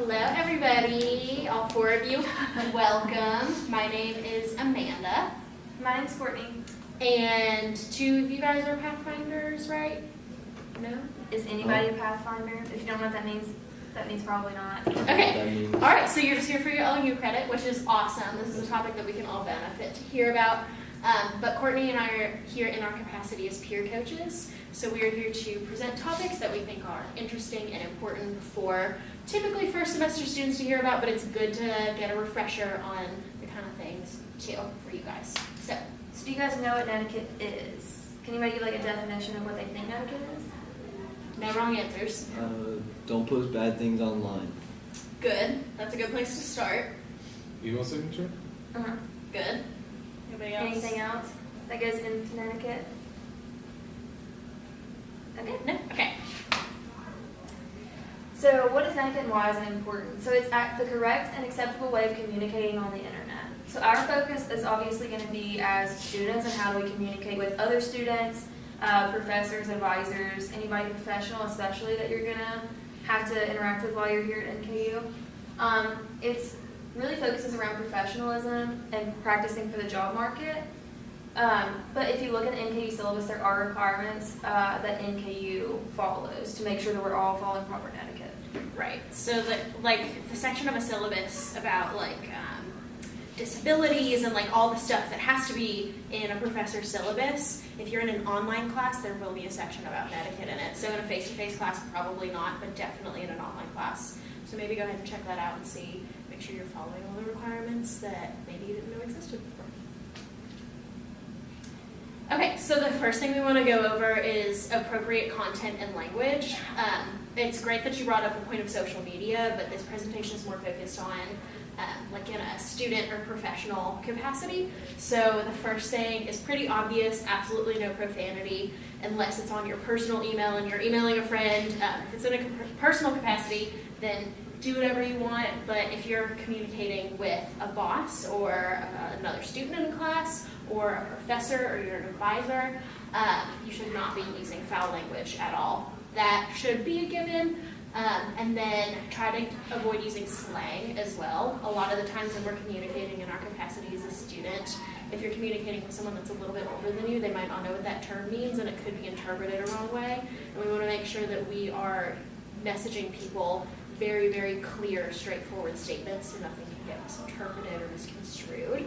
Hello everybody, all four of you, welcome. My name is Amanda. My name's Courtney. And two of you guys are Pathfinders, right? No? Is anybody a Pathfinder? If you don't know what that means probably not. Okay, alright, so you're just here for your LU credit, which is awesome. This is a topic that we can all benefit to hear about. But Courtney and I are here in our capacity as peer coaches. So we are here to present topics that we think are interesting and important for typically first semester students to hear about, but it's good to get a refresher on the kind of things too for you guys. So do you guys know what Netiquette is? Can anybody give like a definition of what they think Netiquette is? no wrong answers. Don't post bad things online. Good. That's a good place to start. Email signature? Uh-huh. Good. Anybody else? Anything else that goes into Netiquette? Okay. No? Okay. So what is Netiquette and why is it important? So it's the correct and acceptable way of communicating on the internet. So our focus is obviously going to be as students and how do we communicate with other students, professors, advisors, anybody professional especially that you're going to have to interact with while you're here at NKU. It's really focuses around professionalism and practicing for the job market. But if you look at the NKU syllabus, there are requirements that NKU follows to make sure that we're all following proper etiquette. Right. So the section of a syllabus about disabilities and all the stuff that has to be in a professor's syllabus. If you're in an online class, there will be a section about etiquette in it. So in a face-to-face class, probably not, but definitely in an online class. So maybe go ahead and check that out and see. Make sure you're following all the requirements that maybe you didn't know existed before. Okay, so the first thing we want to go over is appropriate content and language. It's great that you brought up a point of social media, but this presentation is more focused on in a student or professional capacity. So the first thing is pretty obvious, absolutely no profanity, unless it's on your personal email and you're emailing a friend. If it's in a personal capacity, then do whatever you want, but if you're communicating with a boss or another student in class or a professor or you're an advisor, you should not be using foul language at all. That should be a given. And then try to avoid using slang as well. A lot of the times when we're communicating in our capacity as a student, if you're communicating with someone that's a little bit older than you, they might not know what that term means and it could be interpreted a wrong way. And we want to make sure that we are messaging people very, very clear, straightforward statements so nothing can get misinterpreted or misconstrued.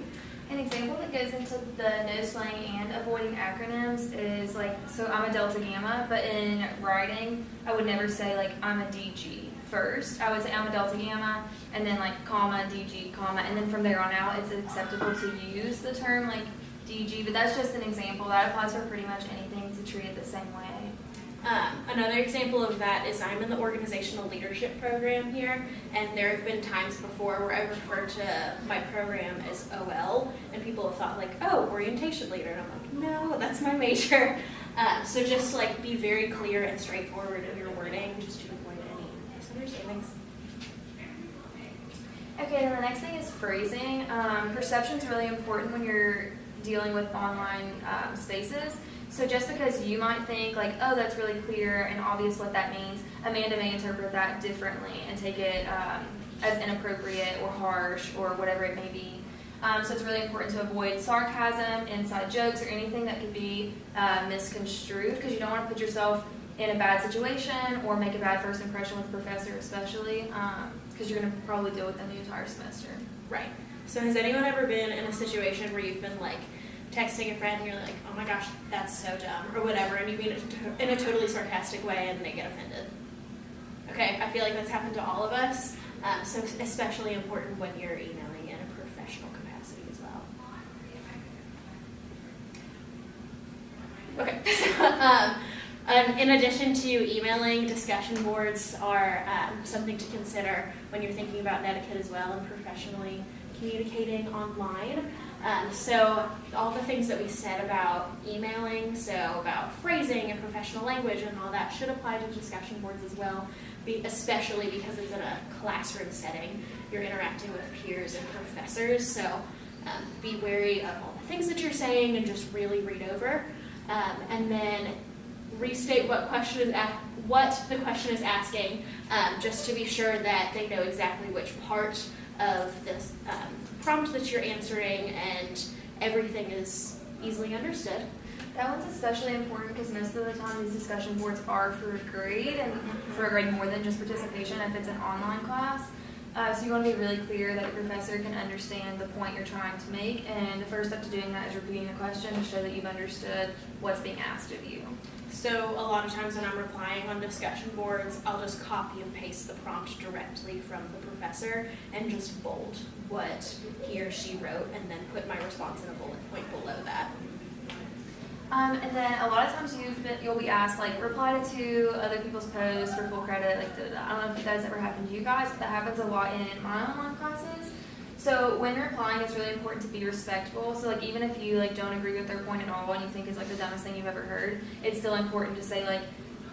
An example that goes into the no slang and avoiding acronyms is so I'm a Delta Gamma, but in writing, I would never say I'm a DG first. I would say I'm a Delta Gamma, and then comma, DG, comma, and then from there on out, it's acceptable to use the term DG, but that's just an example. That applies for pretty much anything to treat it the same way. Another example of that is I'm in the organizational leadership program here, and there have been times before where I refer to my program as OL, and people have thought oh, orientation leader, and I'm no, that's my major. So just be very clear and straightforward in your wording, just to avoid any misunderstandings. Okay, then the next thing is phrasing. Perception is really important when you're dealing with online spaces. So just because you might think oh, that's really clear and obvious what that means, Amanda may interpret that differently and take it as inappropriate or harsh or whatever it may be. So it's really important to avoid sarcasm, inside jokes, or anything that could be misconstrued, because you don't want to put yourself in a bad situation or make a bad first impression with a professor especially, because you're going to probably deal with them the entire semester. Right. So has anyone ever been in a situation where you've been texting a friend and you're oh my gosh, that's so dumb, or whatever, and you mean it in a totally sarcastic way and they get offended? Okay, I feel like that's happened to all of us, so it's especially important when you're emailing in a professional capacity as well. Okay, so in addition to emailing, discussion boards are something to consider when you're thinking about etiquette as well and professionally communicating online. So all the things that we said about emailing, so about phrasing and professional language and all that should apply to discussion boards as well, especially because it's in a classroom setting. You're interacting with peers and professors, so be wary of all the things that you're saying and just really read over. And then restate what the question is asking, just to be sure that they know exactly which part of this prompt that you're answering and everything is easily understood. That one's especially important because most of the time these discussion boards are for a grade and for a grade more than just participation if it's an online class. So you want to be really clear that your professor can understand the point you're trying to make, and the first step to doing that is repeating the question to show that you've understood what's being asked of you. So a lot of times when I'm replying on discussion boards, I'll just copy and paste the prompt directly from the professor and just bold what he or she wrote and then put my response in a bullet point below that. And then a lot of times you'll be asked, like, reply to 2 other people's posts for full credit, like, da-da-da. I don't know if that has ever happened to you guys, but that happens a lot in my online classes. So when replying, it's really important to be respectful. So, like, even if you, like, don't agree with their point at all and you think it's, like, the dumbest thing you've ever heard, it's still important to say, like,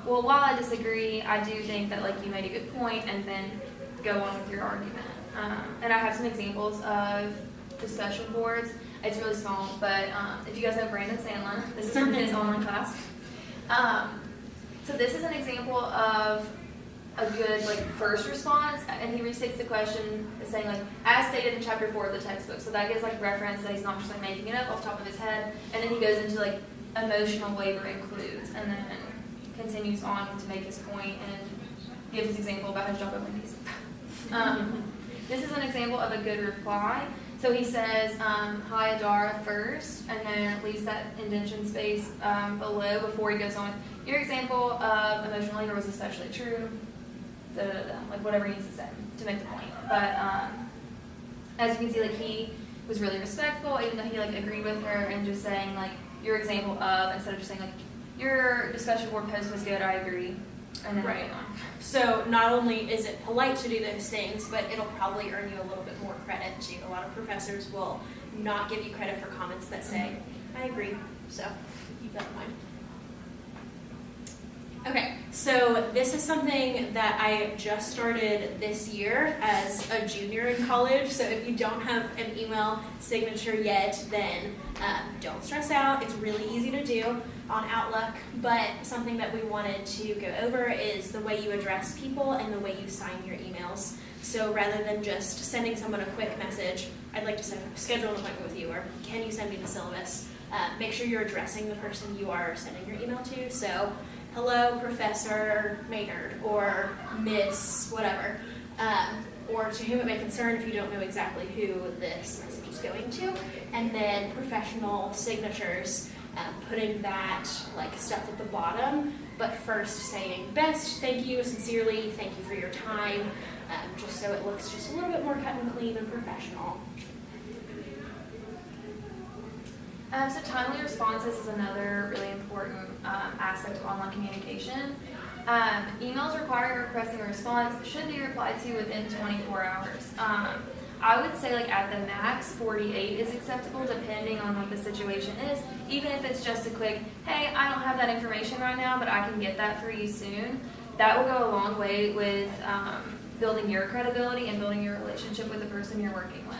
well, while I disagree, I do think that, like, you made a good point, and then go on with your argument. And I have some examples of discussion boards. It's really small, but if you guys know Brandon Sandlin, this is from his online class. So this is an example of a good, like, first response, and he restates the question saying, like, as stated in chapter 4 of the textbook. So that gives, like, reference that he's not just, like, making it up off the top of his head. And then he goes into, like, emotional labor includes, and then continues on to make his point and gives his example about his job at Wendy's. This is an example of a good reply. So he says, hi Adara first, and then leaves that indentation space below before he goes on. Your example of emotional labor was especially true, like whatever he needs to say to make the point. But as you can see, like, he was really respectful, even though he, like, agreed with her, and just saying, like, your example of, instead of just saying, like, your discussion board post was good, I agree. And then Right. So not only is it polite to do those things, but it'll probably earn you a little bit more credit too. A lot of professors will not give you credit for comments that say, I agree. So keep that in mind. Okay, so this is something that I just started this year as a junior in college. So if you don't have an email signature yet, then don't stress out. It's really easy to do on Outlook, but something that we wanted to go over is the way you address people and the way you sign your emails. So rather than just sending someone a quick message, I'd like to schedule an appointment with you, or can you send me the syllabus? Make sure you're addressing the person you are sending your email to. So, hello, Professor Maynard, or Miss whatever, or to whom it may concern if you don't know exactly who this message is going to. And then professional signatures, putting that, like, stuff at the bottom, but first saying best, thank you, sincerely, thank you for your time, just so it looks just a little bit more cut and clean and professional. So timely responses is another really important aspect of online communication. Emails requiring or requesting a response should be replied to within 24 hours. I would say, like, at the max, 48 is acceptable depending on what the situation is. Even if it's just a quick, hey, I don't have that information right now, but I can get that for you soon. That will go a long way with building your credibility and building your relationship with the person you're working with.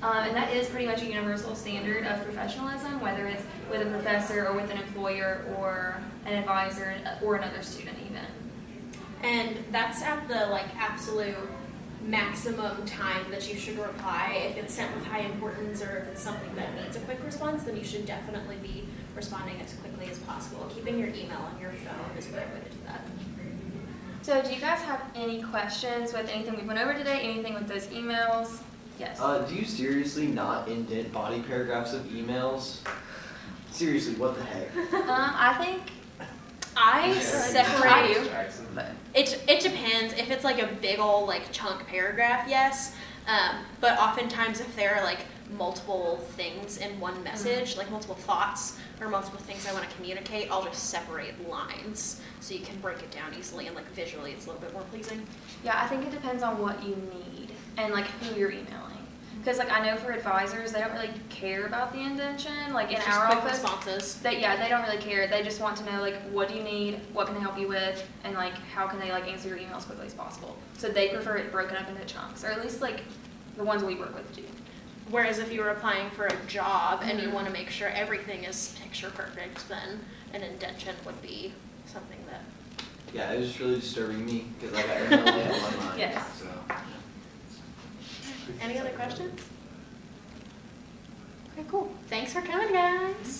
And that is pretty much a universal standard of professionalism, whether it's with a professor or with an employer or an advisor or another student even. And that's at the, like, absolute maximum time that you should reply. If it's sent with high importance or if it's something that needs a quick response, then you should definitely be responding as quickly as possible. Keeping your email on your phone is a great way to do that. So do you guys have any questions with anything we went over today, anything with those emails? Yes. Do you seriously not indent body paragraphs of emails? Seriously, what the heck? I think I separate. but It depends. If it's like a big old, like, chunk paragraph, yes. But oftentimes if there are, like, multiple things in one message, like multiple thoughts or multiple things I want to communicate, I'll just separate lines so you can break it down easily and, like, visually it's a little bit more pleasing. yeah, I think it depends on what you need and, like, who you're emailing. Because, like, I know for advisors, they don't really care about the indentation. Like, in It's our just quick office, responses. they don't really care. They just want to know, like, what do you need, what can they help you with, and, like, how can they, like, answer your emails as quickly as possible. So they prefer it broken up into chunks, or at least, like, the ones we work with do. Whereas if you were applying for a job and you want to make sure everything is picture perfect, then an indentation would be something that, Yeah, it was just really disturbing me because I got MLA on my mind. Yes. So. any other questions? Okay, cool. Thanks for coming, guys.